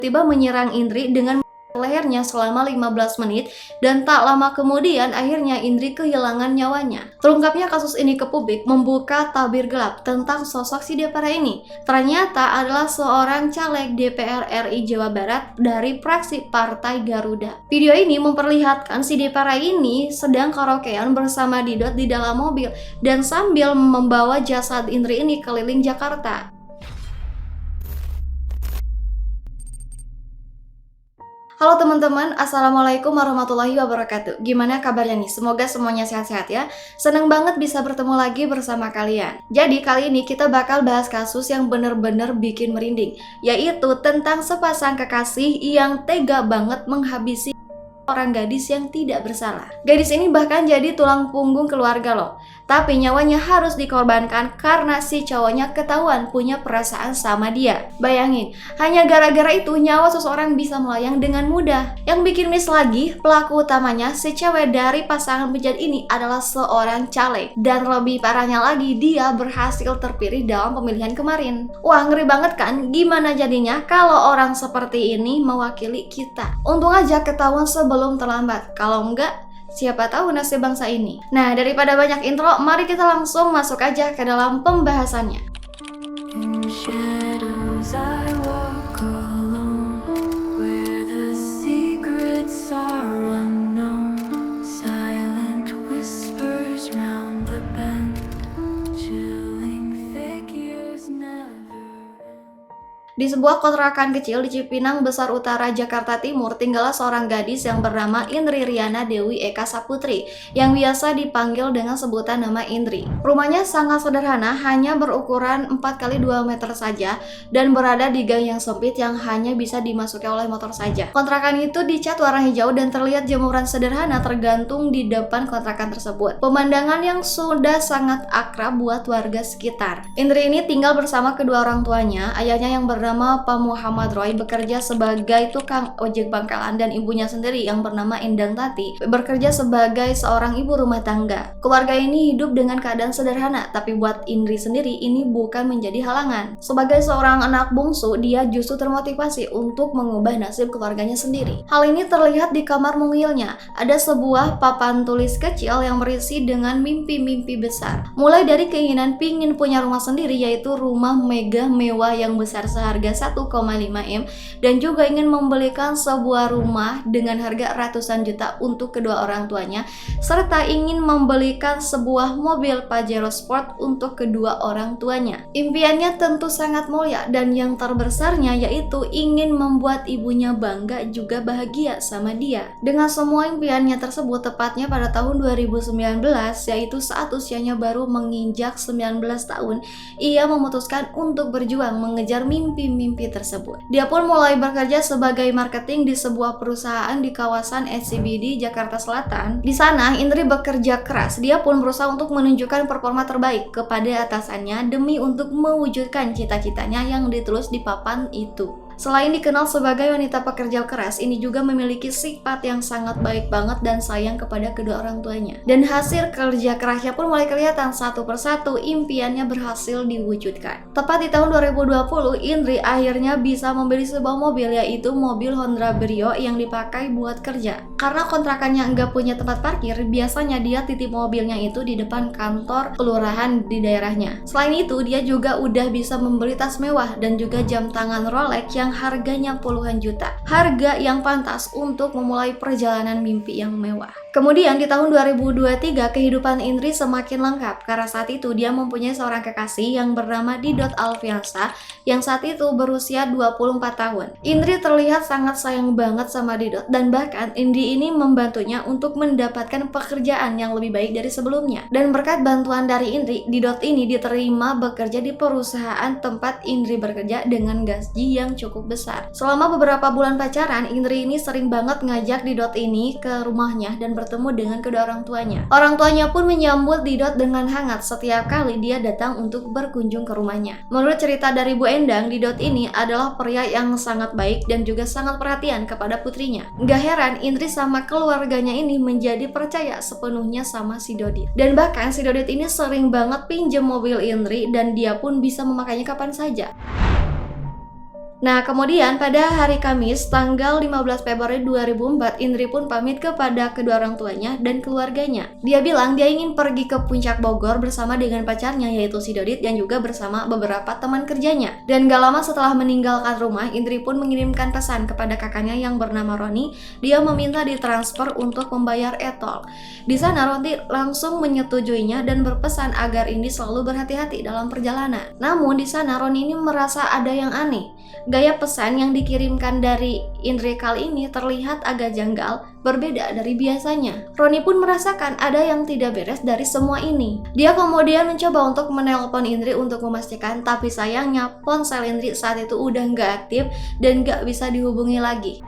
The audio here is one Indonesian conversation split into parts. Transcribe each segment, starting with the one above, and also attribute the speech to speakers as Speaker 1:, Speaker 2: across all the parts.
Speaker 1: tiba menyerang Indri dengan lehernya selama 15 menit dan tak lama kemudian akhirnya Indri kehilangan nyawanya. Terungkapnya kasus ini ke publik membuka tabir gelap tentang sosok si Depara ini. Ternyata adalah seorang caleg DPR RI Jawa Barat dari fraksi Partai Garuda. Video ini memperlihatkan si Depara ini sedang karaokean bersama Didot di dalam mobil dan sambil membawa jasad Indri ini keliling Jakarta. Halo teman-teman, Assalamualaikum warahmatullahi wabarakatuh. Gimana kabarnya nih? Semoga semuanya sehat-sehat ya. Seneng banget bisa bertemu lagi bersama kalian. Jadi kali ini kita bakal bahas kasus yang bener-bener bikin merinding, yaitu tentang sepasang kekasih yang tega banget menghabisi orang gadis yang tidak bersalah. Gadis ini bahkan jadi tulang punggung keluarga loh. Tapi nyawanya harus dikorbankan karena si cowoknya ketahuan punya perasaan sama dia. Bayangin, hanya gara-gara itu nyawa seseorang bisa melayang dengan mudah. Yang bikin miss lagi, pelaku utamanya si cewek dari pasangan bejat ini adalah seorang caleg. Dan lebih parahnya lagi, dia berhasil terpilih dalam pemilihan kemarin. Wah, ngeri banget kan? Gimana jadinya kalau orang seperti ini mewakili kita? Untung aja ketahuan sebelum terlambat. Kalau enggak, siapa tahu nasib bangsa ini. Nah, daripada banyak intro, mari kita langsung masuk aja ke dalam pembahasannya. Di sebuah kontrakan kecil di Cipinang Besar Utara, Jakarta Timur, tinggallah seorang gadis yang bernama Indri Riana Dewi Eka Saputri, yang biasa dipanggil dengan sebutan nama Indri. Rumahnya sangat sederhana, hanya berukuran 4x2 meter saja, dan berada di gang yang sempit yang hanya bisa dimasuki oleh motor saja. Kontrakan itu dicat warna hijau dan terlihat jemuran sederhana tergantung di depan kontrakan tersebut. Pemandangan yang sudah sangat akrab buat warga sekitar. Indri ini tinggal bersama kedua orang tuanya, ayahnya yang bernama Pak Muhammad Roy bekerja sebagai tukang ojek pangkalan dan ibunya sendiri yang bernama Endang Tati bekerja sebagai seorang ibu rumah tangga. Keluarga ini hidup dengan keadaan sederhana, tapi buat Indri sendiri ini bukan menjadi halangan. Sebagai seorang anak bungsu, dia justru termotivasi untuk mengubah nasib keluarganya sendiri. Hal ini terlihat di kamar mungilnya. Ada sebuah papan tulis kecil yang berisi dengan mimpi-mimpi besar. Mulai dari keinginan pingin punya rumah sendiri, yaitu rumah megah mewah yang besar seharga 1,5 M, dan juga ingin membelikan sebuah rumah dengan harga ratusan juta untuk kedua orang tuanya, serta ingin membelikan sebuah mobil Pajero Sport untuk kedua orang tuanya. Impiannya tentu sangat mulia, dan yang terbesarnya yaitu ingin membuat ibunya bangga juga bahagia sama dia. Dengan semua impiannya tersebut, tepatnya pada tahun 2019, yaitu saat usianya baru menginjak 19 tahun, ia memutuskan untuk berjuang mengejar mimpi tersebut. Dia pun mulai bekerja sebagai marketing di sebuah perusahaan di kawasan SCBD Jakarta Selatan. Di sana Indri bekerja keras. Dia pun berusaha untuk menunjukkan performa terbaik kepada atasannya demi untuk mewujudkan cita-citanya yang ditulis di papan itu. Selain dikenal sebagai wanita pekerja keras, ini juga memiliki sifat yang sangat baik banget dan sayang kepada kedua orang tuanya. Dan hasil kerja kerasnya pun mulai kelihatan, satu persatu impiannya berhasil diwujudkan. Tepat di tahun 2020, Indri akhirnya bisa membeli sebuah mobil, yaitu mobil Honda Brio yang dipakai buat kerja. Karena kontrakannya nggak punya tempat parkir, biasanya dia titip mobilnya itu di depan kantor kelurahan di daerahnya. Selain itu, dia juga udah bisa membeli tas mewah dan juga jam tangan Rolex yang harganya puluhan juta. Harga yang pantas untuk memulai perjalanan mimpi yang mewah. Kemudian di tahun 2023 kehidupan Indri semakin lengkap karena saat itu dia mempunyai seorang kekasih yang bernama Didot Alfiansa yang saat itu berusia 24 tahun. Indri terlihat sangat sayang banget sama Didot dan bahkan Indri ini membantunya untuk mendapatkan pekerjaan yang lebih baik dari sebelumnya. Dan berkat bantuan dari Indri, Didot ini diterima bekerja di perusahaan tempat Indri bekerja dengan gaji yang cukup besar. Selama beberapa bulan pacaran, Indri ini sering banget ngajak Didot ini ke rumahnya dan bertemu dengan kedua orang tuanya. Orang tuanya pun menyambut Didot dengan hangat setiap kali dia datang untuk berkunjung ke rumahnya. Menurut cerita dari Bu Endang, Didot ini adalah pria yang sangat baik dan juga sangat perhatian kepada putrinya. Gak heran Indri sama keluarganya ini menjadi percaya sepenuhnya sama si Dodit. Dan bahkan si Dodit ini sering banget pinjam mobil Indri dan dia pun bisa memakainya kapan saja. Nah, kemudian pada hari Kamis, tanggal 15 Februari 2004, Indri pun pamit kepada kedua orang tuanya dan keluarganya. Dia bilang dia ingin pergi ke Puncak Bogor bersama dengan pacarnya, yaitu si Dodit, dan juga bersama beberapa teman kerjanya. Dan gak lama setelah meninggalkan rumah, Indri pun mengirimkan pesan kepada kakaknya yang bernama Roni. Dia meminta ditransfer untuk membayar e-tol. Di sana, Roni langsung menyetujuinya dan berpesan agar Indri selalu berhati-hati dalam perjalanan. Namun, di sana Roni ini merasa ada yang aneh. Gaya pesan yang dikirimkan dari Indri kali ini terlihat agak janggal, berbeda dari biasanya. Roni pun merasakan ada yang tidak beres dari semua ini. Dia kemudian mencoba untuk menelpon Indri untuk memastikan, tapi sayangnya ponsel Indri saat itu udah nggak aktif dan nggak bisa dihubungi lagi.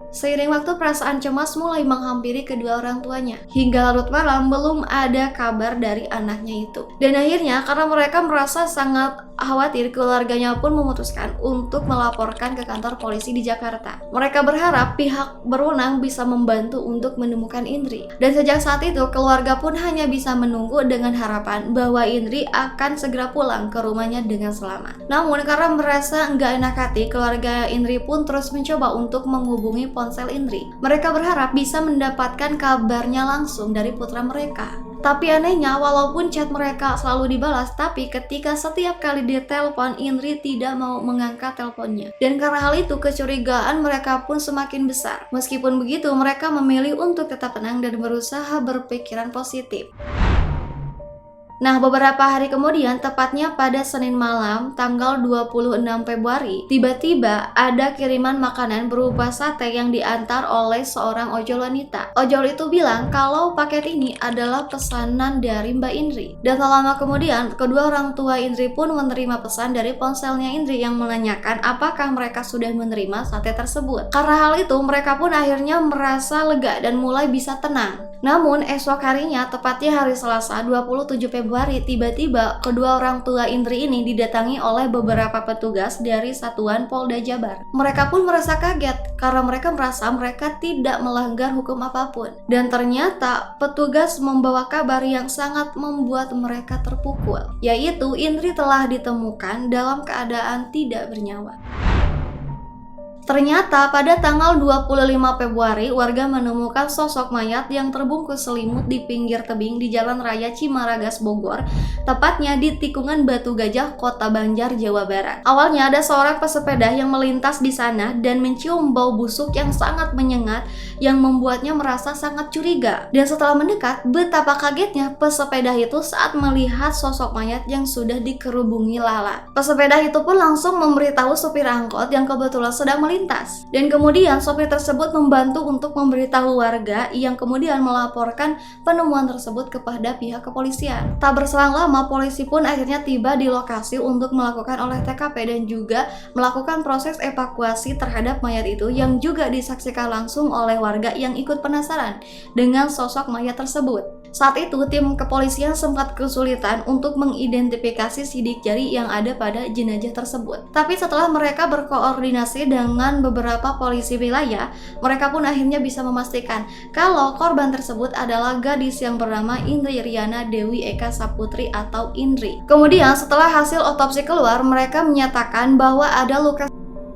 Speaker 1: Seiring waktu, perasaan cemas mulai menghampiri kedua orang tuanya. Hingga larut malam belum ada kabar dari anaknya itu. Dan akhirnya karena mereka merasa sangat khawatir, keluarganya pun memutuskan untuk melaporkan ke kantor polisi di Jakarta. Mereka berharap pihak berwenang bisa membantu untuk menemukan Indri. Dan sejak saat itu, keluarga pun hanya bisa menunggu dengan harapan bahwa Indri akan segera pulang ke rumahnya dengan selamat. Namun karena merasa nggak enak hati, keluarga Indri pun terus mencoba untuk menghubungi ponsel Indri. Mereka berharap bisa mendapatkan kabarnya langsung dari putra mereka. Tapi anehnya, walaupun chat mereka selalu dibalas, tapi ketika setiap kali ditelepon, Indri tidak mau mengangkat teleponnya. Dan karena hal itu, kecurigaan mereka pun semakin besar. Meskipun begitu, mereka memilih untuk tetap tenang dan berusaha berpikiran positif. Nah, beberapa hari kemudian, tepatnya pada Senin malam, tanggal 26 Februari, tiba-tiba ada kiriman makanan berupa sate yang diantar oleh seorang ojol wanita. Ojol itu bilang kalau paket ini adalah pesanan dari Mbak Indri. Dan tak lama kemudian, kedua orang tua Indri pun menerima pesan dari ponselnya Indri yang menanyakan apakah mereka sudah menerima sate tersebut. Karena hal itu, mereka pun akhirnya merasa lega dan mulai bisa tenang. Namun, esok harinya, tepatnya hari Selasa 27 Februari, tiba-tiba kedua orang tua Indri ini didatangi oleh beberapa petugas dari Satuan Polda Jabar. Mereka pun merasa kaget karena mereka merasa mereka tidak melanggar hukum apapun. Dan ternyata petugas membawa kabar yang sangat membuat mereka terpukul, yaitu Indri telah ditemukan dalam keadaan tidak bernyawa. Ternyata pada tanggal 25 Februari, warga menemukan sosok mayat yang terbungkus selimut di pinggir tebing di Jalan Raya Cimaragas, Bogor, tepatnya di tikungan Batu Gajah, Kota Banjar, Jawa Barat. Awalnya ada seorang pesepeda yang melintas di sana dan mencium bau busuk yang sangat menyengat yang membuatnya merasa sangat curiga. Dan setelah mendekat, betapa kagetnya pesepeda itu saat melihat sosok mayat yang sudah dikerubungi lalat. Pesepeda itu pun langsung memberitahu supir angkot yang kebetulan sedang melintas. Dan kemudian sopir tersebut membantu untuk memberitahu warga yang kemudian melaporkan penemuan tersebut kepada pihak kepolisian. Tak berselang lama, polisi pun akhirnya tiba di lokasi untuk melakukan olah TKP dan juga melakukan proses evakuasi terhadap mayat itu yang juga disaksikan langsung oleh warga yang ikut penasaran dengan sosok mayat tersebut. Saat itu, tim kepolisian sempat kesulitan untuk mengidentifikasi sidik jari yang ada pada jenazah tersebut. Tapi setelah mereka berkoordinasi dengan beberapa polisi wilayah, mereka pun akhirnya bisa memastikan kalau korban tersebut adalah gadis yang bernama Indri Riana Dewi Eka Saputri atau Indri. Kemudian setelah hasil otopsi keluar, mereka menyatakan bahwa ada luka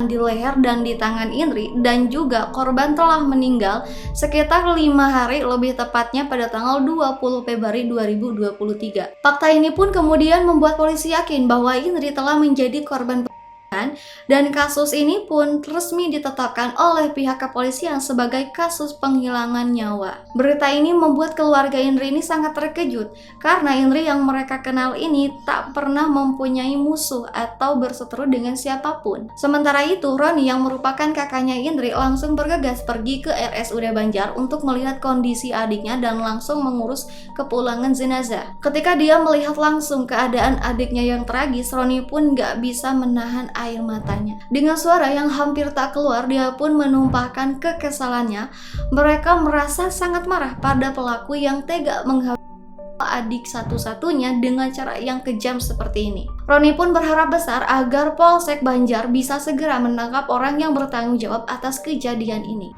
Speaker 1: di leher dan di tangan Indri, dan juga korban telah meninggal sekitar 5 hari, lebih tepatnya pada tanggal 20 Februari 2023. Fakta ini pun kemudian membuat polisi yakin bahwa Indri telah menjadi korban dan kasus ini pun resmi ditetapkan oleh pihak kepolisian sebagai kasus penghilangan nyawa. Berita ini membuat keluarga Indri ini sangat terkejut karena Indri yang mereka kenal ini tak pernah mempunyai musuh atau berseteru dengan siapapun. Sementara itu, Roni yang merupakan kakaknya Indri langsung bergegas pergi ke RSUD Banjar untuk melihat kondisi adiknya dan langsung mengurus kepulangan jenazah. Ketika dia melihat langsung keadaan adiknya yang tragis, Roni pun gak bisa menahan air matanya. Dengan suara yang hampir tak keluar, dia pun menumpahkan kekesalannya. Mereka merasa sangat marah pada pelaku yang tega menghabisi adik satu-satunya dengan cara yang kejam seperti ini. Roni pun berharap besar agar Polsek Banjar bisa segera menangkap orang yang bertanggung jawab atas kejadian ini.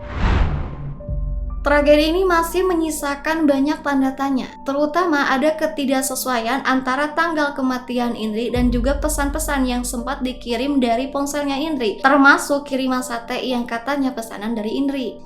Speaker 1: Tragedi ini masih menyisakan banyak tanda tanya, terutama ada ketidaksesuaian antara tanggal kematian Indri dan juga pesan-pesan yang sempat dikirim dari ponselnya Indri, termasuk kiriman sate yang katanya pesanan dari Indri.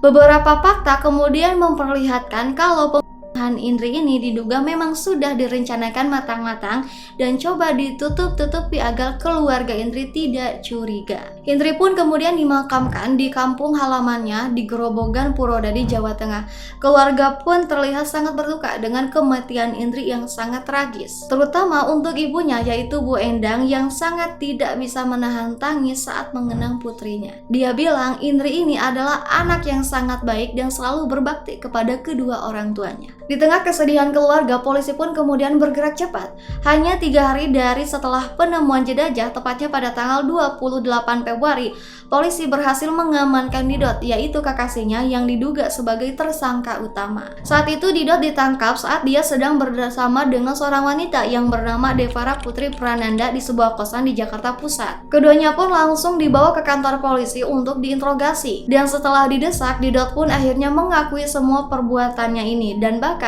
Speaker 1: Beberapa fakta kemudian memperlihatkan kalau pembunuhan Indri ini diduga memang sudah direncanakan matang-matang dan coba ditutup-tutupi agar keluarga Indri tidak curiga. Indri pun kemudian dimakamkan di kampung halamannya di Grobogan, Purwodadi, Jawa Tengah. Keluarga pun terlihat sangat berduka dengan kematian Indri yang sangat tragis, terutama untuk ibunya yaitu Bu Endang yang sangat tidak bisa menahan tangis saat mengenang putrinya. Dia bilang Indri ini adalah anak yang sangat baik dan selalu berbakti kepada kedua orang tuanya. Di tengah kesedihan keluarga, polisi pun kemudian bergerak cepat. Hanya 3 hari dari setelah penemuan jenazah, tepatnya pada tanggal 28 Februari, polisi berhasil mengamankan Didot, yaitu kekasihnya yang diduga sebagai tersangka utama. Saat itu Didot ditangkap saat dia sedang bersama dengan seorang wanita yang bernama Devara Putri Prananda di sebuah kosan di Jakarta Pusat. Keduanya pun langsung dibawa ke kantor polisi untuk diinterogasi. Dan setelah didesak, Didot pun akhirnya mengakui semua perbuatannya ini dan bahkan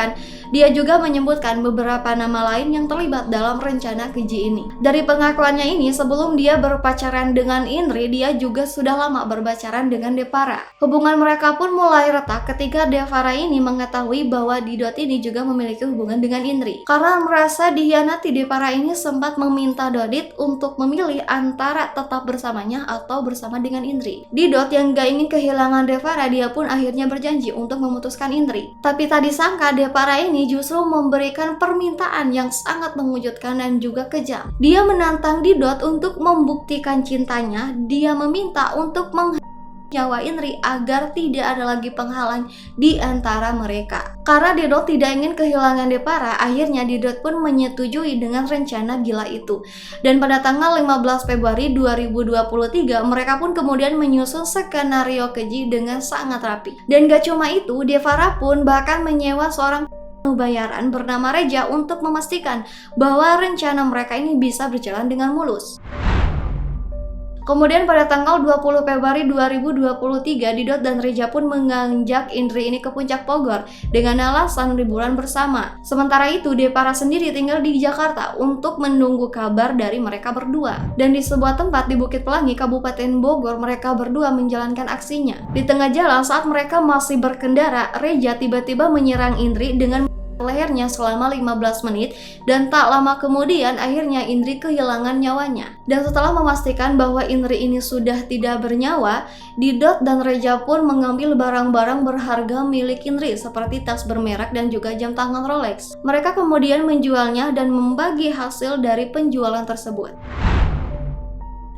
Speaker 1: dia juga menyebutkan beberapa nama lain yang terlibat dalam rencana keji ini. Dari pengakuannya ini, sebelum dia berpacaran dengan Indri, dia juga sudah lama berpacaran dengan Devara. Hubungan mereka pun mulai retak ketika Devara ini mengetahui bahwa Didot ini juga memiliki hubungan dengan Indri. Karena merasa dihianati, Devara ini sempat meminta Dodit untuk memilih antara tetap bersamanya atau bersama dengan Indri. Didot yang gak ingin kehilangan Devara, dia pun akhirnya berjanji untuk memutuskan Indri. Tapi tak disangka Devara ini justru memberikan permintaan yang sangat mengejutkan dan juga kejam. Dia menantang Didot untuk membuktikan cintanya. Dia meminta untuk nyawa Indri agar tidak ada lagi penghalang di antara mereka. Karena Didot tidak ingin kehilangan Devara, akhirnya Didot pun menyetujui dengan rencana gila itu. Dan pada tanggal 15 Februari 2023, mereka pun kemudian menyusun skenario keji dengan sangat rapi. Dan gak cuma itu, Devara pun bahkan menyewa seorang bayaran bernama Reja untuk memastikan bahwa rencana mereka ini bisa berjalan dengan mulus. Kemudian pada tanggal 20 Februari 2023, Didot dan Reja pun mengajak Indri ini ke Puncak Bogor dengan alasan liburan bersama. Sementara itu, Devara sendiri tinggal di Jakarta untuk menunggu kabar dari mereka berdua. Dan di sebuah tempat di Bukit Pelangi, Kabupaten Bogor, mereka berdua menjalankan aksinya. Di tengah jalan saat mereka masih berkendara, Reja tiba-tiba menyerang Indri dengan lehernya selama 15 menit dan tak lama kemudian akhirnya Indri kehilangan nyawanya. Dan setelah memastikan bahwa Indri ini sudah tidak bernyawa, Didot dan Reja pun mengambil barang-barang berharga milik Indri seperti tas bermerek dan juga jam tangan Rolex. Mereka kemudian menjualnya dan membagi hasil dari penjualan tersebut.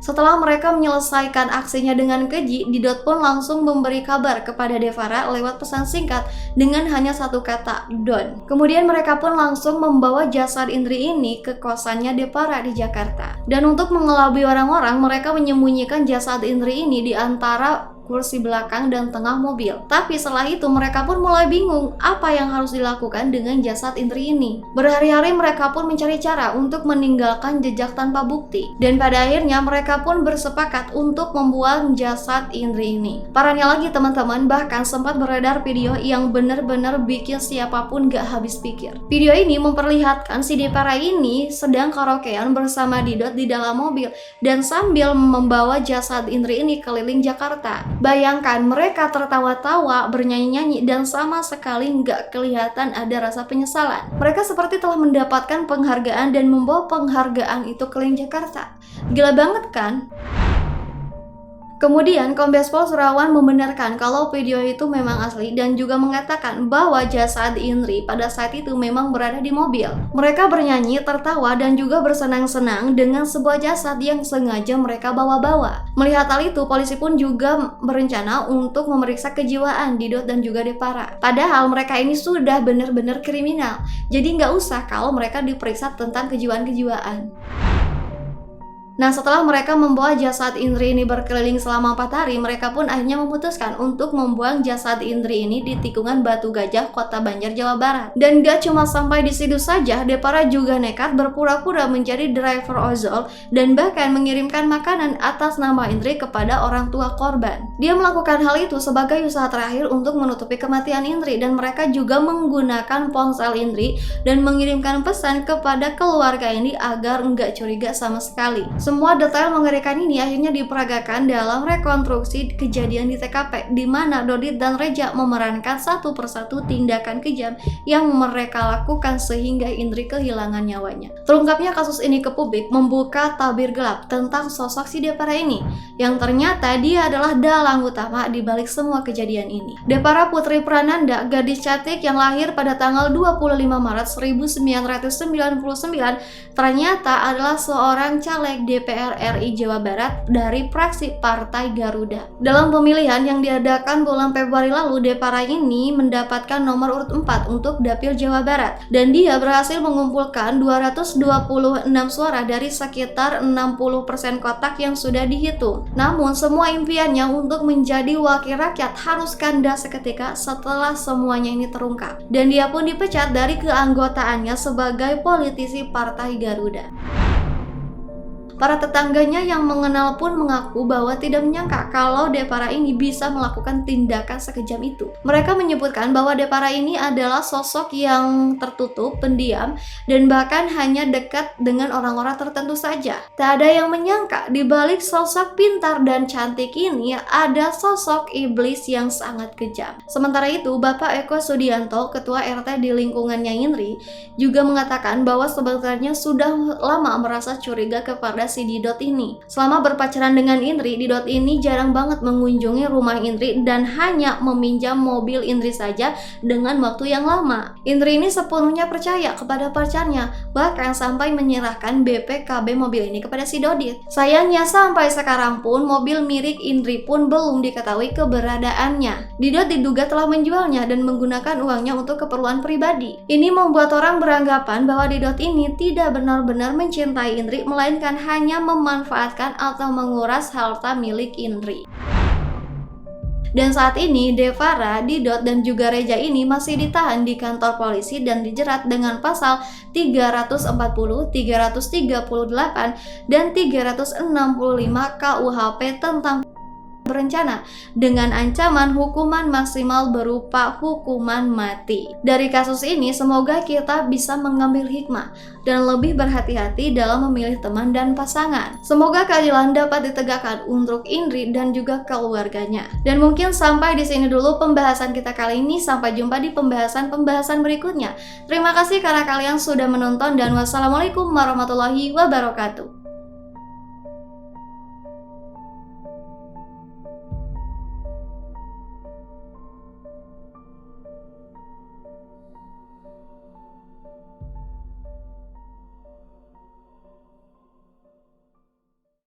Speaker 1: Setelah mereka menyelesaikan aksinya dengan keji, Didot pun langsung memberi kabar kepada Devara lewat pesan singkat dengan hanya satu kata, Don. Kemudian mereka pun langsung membawa jasad Indri ini ke kosannya Devara di Jakarta. Dan untuk mengelabui orang-orang, mereka menyembunyikan jasad Indri ini di antara kursi belakang dan tengah mobil. Tapi setelah itu mereka pun mulai bingung apa yang harus dilakukan dengan jasad Indri ini. Berhari-hari mereka pun mencari cara untuk meninggalkan jejak tanpa bukti. Dan pada akhirnya mereka pun bersepakat untuk membuang jasad Indri ini. Parahnya lagi teman-teman, bahkan sempat beredar video yang benar-benar bikin siapapun gak habis pikir. Video ini memperlihatkan si Devara ini sedang karaokean bersama Didot di dalam mobil dan sambil membawa jasad Indri ini keliling Jakarta. Bayangkan mereka tertawa-tawa, bernyanyi-nyanyi, dan sama sekali nggak kelihatan ada rasa penyesalan. Mereka seperti telah mendapatkan penghargaan dan membawa penghargaan itu keliling Jakarta. Gila banget kan? Kemudian Kombes Pol Surawan membenarkan kalau video itu memang asli dan juga mengatakan bahwa jasad Indri pada saat itu memang berada di mobil. Mereka bernyanyi, tertawa, dan juga bersenang-senang dengan sebuah jasad yang sengaja mereka bawa-bawa. Melihat hal itu, polisi pun juga berencana untuk memeriksa kejiwaan Didot dan juga Devara. Padahal mereka ini sudah benar-benar kriminal, jadi nggak usah kalau mereka diperiksa tentang kejiwaan-kejiwaan. Nah, setelah mereka membawa jasad Indri ini berkeliling selama 4 hari, mereka pun akhirnya memutuskan untuk membuang jasad Indri ini di tikungan Batu Gajah, Kota Banjar, Jawa Barat. Dan gak cuma sampai di situ saja, Depara juga nekat berpura-pura menjadi driver ojol dan bahkan mengirimkan makanan atas nama Indri kepada orang tua korban. Dia melakukan hal itu sebagai usaha terakhir untuk menutupi kematian Indri, dan mereka juga menggunakan ponsel Indri dan mengirimkan pesan kepada keluarga ini agar nggak curiga sama sekali. Semua detail mengerikan ini akhirnya diperagakan dalam rekonstruksi kejadian di TKP, di mana Dodit dan Reja memerankan satu persatu tindakan kejam yang mereka lakukan sehingga Indri kehilangan nyawanya. Terungkapnya kasus ini ke publik membuka tabir gelap tentang sosok si Depara ini, yang ternyata dia adalah dalang utama di balik semua kejadian ini. Depara Putri Prananda, gadis cantik yang lahir pada tanggal 25 Maret 1999, ternyata adalah seorang caleg DPR RI Jawa Barat dari fraksi Partai Garuda. Dalam pemilihan yang diadakan bulan Februari lalu, Depara ini mendapatkan nomor urut 4 untuk Dapil Jawa Barat, dan dia berhasil mengumpulkan 226 suara dari sekitar 60% kotak yang sudah dihitung. Namun semua impiannya untuk menjadi wakil rakyat harus kandas seketika setelah semuanya ini terungkap, dan dia pun dipecat dari keanggotaannya sebagai politisi Partai Garuda. Para tetangganya yang mengenal pun mengaku bahwa tidak menyangka kalau Depara ini bisa melakukan tindakan sekejam itu. Mereka menyebutkan bahwa Depara ini adalah sosok yang tertutup, pendiam, dan bahkan hanya dekat dengan orang-orang tertentu saja. Tak ada yang menyangka di balik sosok pintar dan cantik ini ada sosok iblis yang sangat kejam. Sementara itu, Bapak Eko Sudianto, ketua RT di lingkungannya Indri, juga mengatakan bahwa sebenarnya sudah lama merasa curiga kepada si Didot ini. Selama berpacaran dengan Indri, Didot ini jarang banget mengunjungi rumah Indri dan hanya meminjam mobil Indri saja dengan waktu yang lama. Indri ini sepenuhnya percaya kepada pacarnya, bahkan sampai menyerahkan BPKB mobil ini kepada si Dodit. Sayangnya sampai sekarang pun mobil milik Indri pun belum diketahui keberadaannya. Didot diduga telah menjualnya dan menggunakan uangnya untuk keperluan pribadi. Ini membuat orang beranggapan bahwa Didot ini tidak benar-benar mencintai Indri, melainkan hanya memanfaatkan atau menguras harta milik Indri. Dan saat ini Depara, Didot, dan juga Reja ini masih ditahan di kantor polisi dan dijerat dengan pasal 340, 338, dan 365 KUHP tentang berencana dengan ancaman hukuman maksimal berupa hukuman mati. Dari kasus ini semoga kita bisa mengambil hikmah dan lebih berhati-hati dalam memilih teman dan pasangan. Semoga keadilan dapat ditegakkan untuk Indri dan juga keluarganya. Dan mungkin sampai di sini dulu pembahasan kita kali ini. Sampai jumpa di pembahasan berikutnya. Terima kasih karena kalian sudah menonton dan wassalamualaikum warahmatullahi wabarakatuh.